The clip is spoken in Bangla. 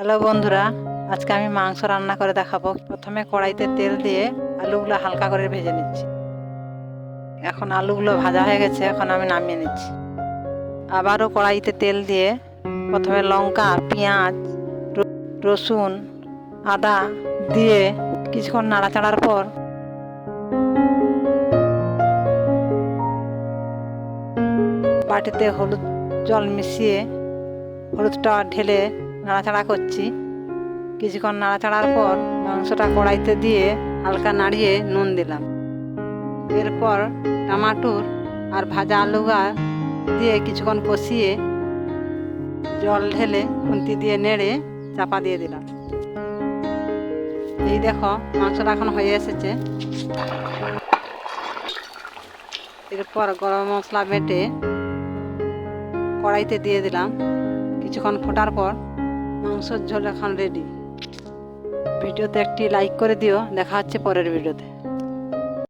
হ্যালো বন্ধুরা, আজকে আমি মাংস রান্না করে দেখাবো। প্রথমে কড়াইতে তেল দিয়ে আলুগুলো হালকা করে ভেজে নিচ্ছি। এখন আলুগুলো ভাজা হয়ে গেছে, এখন আমি নামিয়ে নিচ্ছি। আবারও কড়াইতে তেল দিয়ে প্রথমে লঙ্কা, পেঁয়াজ, রসুন, আদা দিয়ে কিছুক্ষণ নাড়াচাড়ার পর বাটিতে হলুদ জল মিশিয়ে হলুদটা ঢেলে নাড়াচাড়া করছি। কিছুক্ষণ নাড়াচাড়ার পর মাংসটা কড়াইতে দিয়ে হালকা নাড়িয়ে নুন দিলাম। এরপর টমাটোর আর ভাজা আলুগা দিয়ে কিছুক্ষণ কষিয়ে জল ঢেলে খুন্তি দিয়ে নেড়ে চাপা দিয়ে দিলাম। এই দেখো মাংসটা এখন হয়ে এসেছে। এরপর গরম মশলা বেটে কড়াইতে দিয়ে দিলাম। কিছুক্ষণ ফোটার পর মাংসের ঝোল এখন রেডি। ভিডিওতে একটি লাইক করে দিও। দেখা হচ্ছে পরের ভিডিওতে।